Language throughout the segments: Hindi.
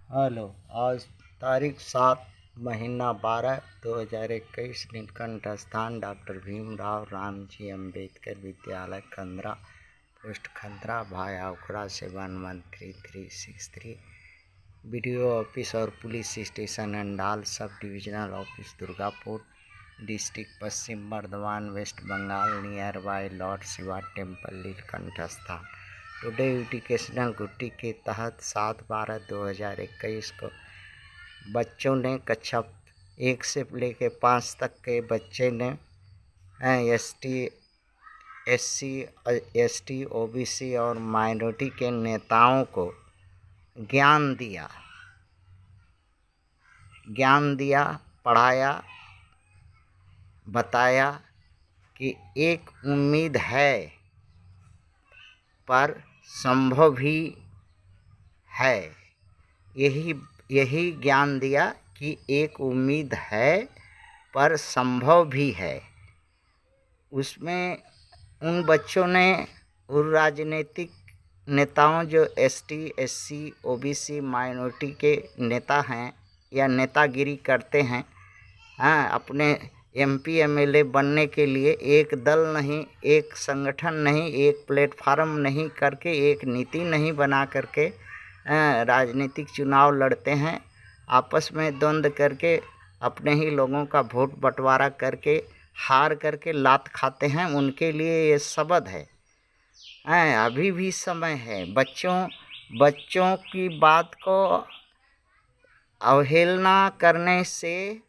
हेलो। आज तारीख 7 महीना 12 2021। नीलकंठ स्थान डॉक्टर भीमराव रामजी अम्बेडकर विद्यालय खंद्रा, पोस्ट खंद्रा, भाया उखड़ा 711363। बीडीओ ऑफिस और police station Andal, sub divisional office Durgapur, district Paschim Bardhaman, West Bengal, nearby lord Shiva temple, Nilkanth स्थान। टुडे एजुकेशनल गुट्टी के तहत 7/12/2021 को बच्चों ने कक्षा 1 से लेकर 5 तक के बच्चे ने ST OBC और माइनॉरिटी के नेताओं को ज्ञान दिया, पढ़ाया, बताया कि एक उम्मीद है पर संभव भी है। यही ज्ञान दिया कि एक उम्मीद है पर संभव भी है। उसमें उन बच्चों ने उन राजनीतिक नेताओं जो ST SC OBC माइनॉरिटी के नेता हैं या नेतागिरी करते हैं, अपने MP MLA बनने के लिए एक दल नहीं, एक संगठन नहीं, एक प्लेटफार्म नहीं करके, एक नीति नहीं बना करके राजनीतिक चुनाव लड़ते हैं। आपस में द्वंद्व करके अपने ही लोगों का वोट बंटवारा करके हार करके लात खाते हैं। उनके लिए ये शब्द है। अभी भी समय है। बच्चों की बात को अवहेलना करने से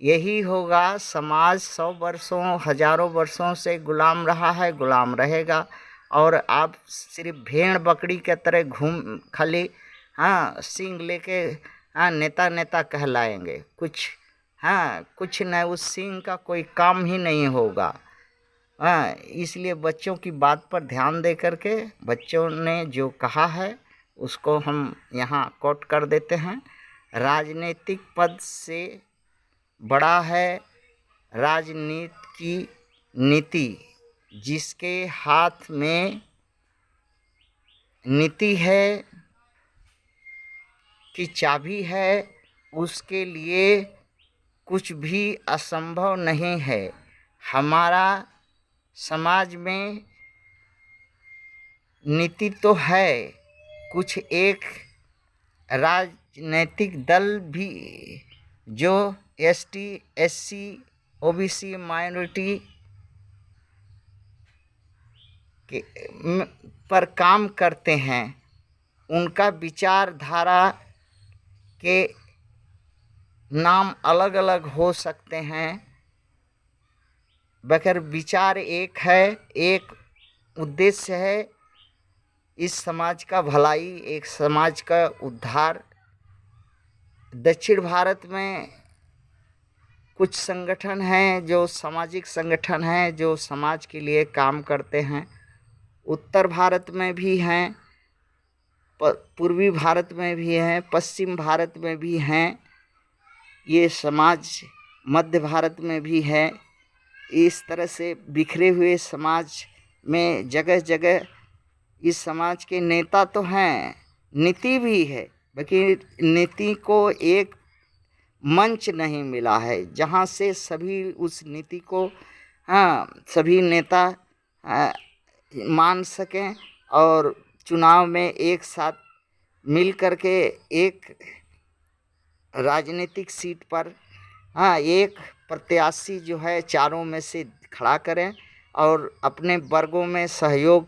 यही होगा। समाज 100 वर्षों, हजारों वर्षों से गुलाम रहा है, गुलाम रहेगा। और आप सिर्फ भेड़ बकरी के तरह घूम खाली सींग लेके नेता कहलाएंगे। कुछ न, उस सींग का कोई काम ही नहीं होगा। इसलिए बच्चों की बात पर ध्यान दे करके बच्चों ने जो कहा है उसको हम यहाँ कोट कर देते हैं। राजनीतिक पद से बड़ा है राजनीति की नीति। जिसके हाथ में नीति है की चाबी है, उसके लिए कुछ भी असंभव नहीं है। हमारा समाज में नीति तो है, कुछ एक राजनीतिक दल भी जो ST SC OBC माइनॉरिटी के पर काम करते हैं। उनका विचारधारा के नाम अलग अलग हो सकते हैं, मगर विचार एक है, एक उद्देश्य है, इस समाज का भलाई, एक समाज का उद्धार। दक्षिण भारत में कुछ संगठन हैं जो सामाजिक संगठन हैं जो समाज के लिए काम करते हैं। उत्तर भारत में भी हैं, पूर्वी भारत में भी हैं, पश्चिम भारत में भी हैं। ये समाज मध्य भारत में भी है। इस तरह से बिखरे हुए समाज में जगह जगह इस समाज के नेता तो हैं, नीति भी है, लेकिन नीति को एक मंच नहीं मिला है जहाँ से सभी उस नीति को सभी नेता मान सकें और चुनाव में एक साथ मिल करके एक राजनीतिक सीट पर एक प्रत्याशी जो है चारों में से खड़ा करें और अपने वर्गों में सहयोग,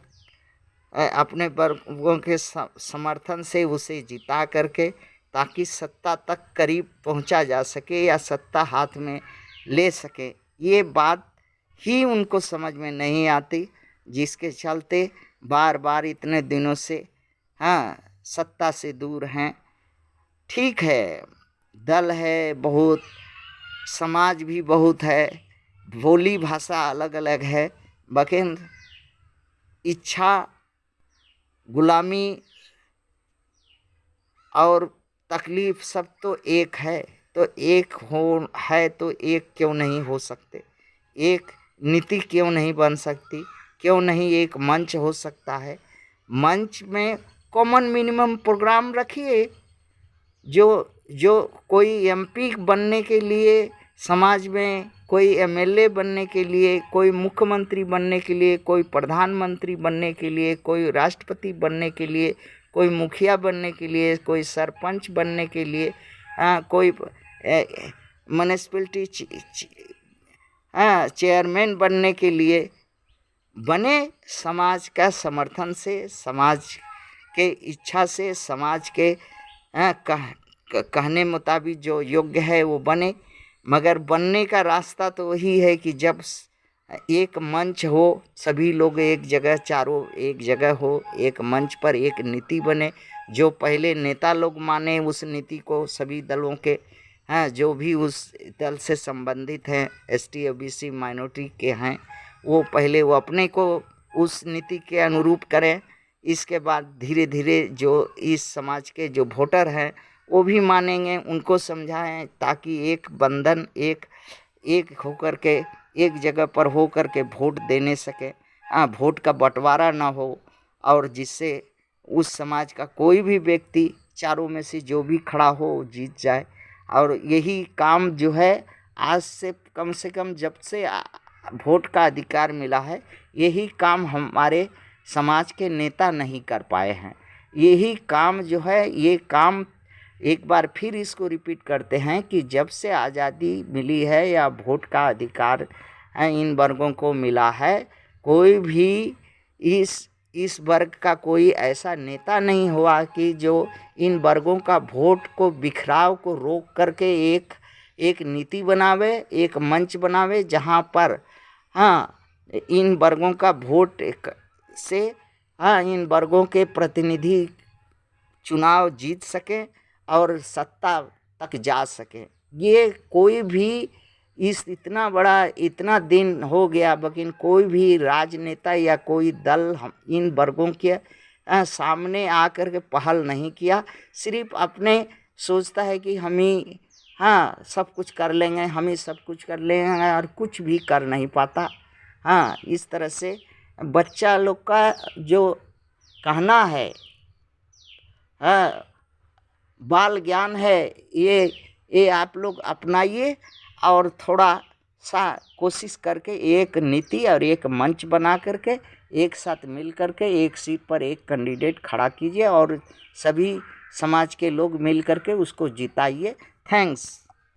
अपने वर्गों के समर्थन से उसे जिता करके ताकि सत्ता तक करीब पहुंचा जा सके या सत्ता हाथ में ले सके। ये बात ही उनको समझ में नहीं आती, जिसके चलते बार बार इतने दिनों से सत्ता से दूर हैं। ठीक है, दल है बहुत, समाज भी बहुत है, बोली भाषा अलग अलग है, लेकिन इच्छा, गुलामी और तकलीफ सब तो एक है। तो एक है तो एक क्यों नहीं हो सकते? एक नीति क्यों नहीं बन सकती? क्यों नहीं एक मंच हो सकता है? मंच में कॉमन मिनिमम प्रोग्राम रखिए, जो जो कोई एमपी बनने के लिए समाज में, कोई एमएलए बनने के लिए, कोई मुख्यमंत्री बनने के लिए, कोई प्रधानमंत्री बनने के लिए, कोई राष्ट्रपति बनने के लिए, कोई मुखिया बनने के लिए, कोई सरपंच बनने के लिए, कोई म्यूनिसिपैलिटी चेयरमैन बनने के लिए बने, समाज का समर्थन से, समाज के इच्छा से, समाज के कहने मुताबिक जो योग्य है वो बने। मगर बनने का रास्ता तो वही है कि जब एक मंच हो, सभी लोग एक जगह, चारों एक जगह हो, एक मंच पर एक नीति बने, जो पहले नेता लोग माने उस नीति को, सभी दलों के जो भी उस दल से संबंधित हैं, एसटी ओबीसी माइनॉरिटी के हैं, वो पहले वो अपने को उस नीति के अनुरूप करें। इसके बाद धीरे धीरे जो इस समाज के जो वोटर हैं वो भी मानेंगे, उनको समझाएं, ताकि एक बंधन, एक होकर के, एक जगह पर हो कर के वोट देने सके, वोट का बंटवारा ना हो, और जिससे उस समाज का कोई भी व्यक्ति चारों में से जो भी खड़ा हो जीत जाए। और यही काम जो है आज से कम जब से वोट का अधिकार मिला है, यही काम हमारे समाज के नेता नहीं कर पाए हैं। यही काम जो है, ये काम एक बार फिर इसको रिपीट करते हैं कि जब से आज़ादी मिली है या वोट का अधिकार इन वर्गों को मिला है, कोई भी इस वर्ग का कोई ऐसा नेता नहीं हुआ कि जो इन वर्गों का वोट को, बिखराव को रोक करके एक नीति बनावे, एक मंच बनावे, जहाँ पर इन वर्गों का वोट से इन वर्गों के प्रतिनिधि चुनाव जीत सके और सत्ता तक जा सके। ये कोई भी इतना बड़ा, इतना दिन हो गया, लेकिन कोई भी राजनेता या कोई दल इन वर्गों के सामने आकर के पहल नहीं किया। सिर्फ अपने सोचता है कि हम ही सब कुछ कर लेंगे, हम ही सब कुछ कर लेंगे, और कुछ भी कर नहीं पाता। इस तरह से बच्चा लोग का जो कहना है, बाल ज्ञान है, ये आप लोग अपनाइए और थोड़ा सा कोशिश करके एक नीति और एक मंच बना करके एक साथ मिल करके एक सीट पर एक कैंडिडेट खड़ा कीजिए और सभी समाज के लोग मिल करके उसको जिताइए। थैंक्स।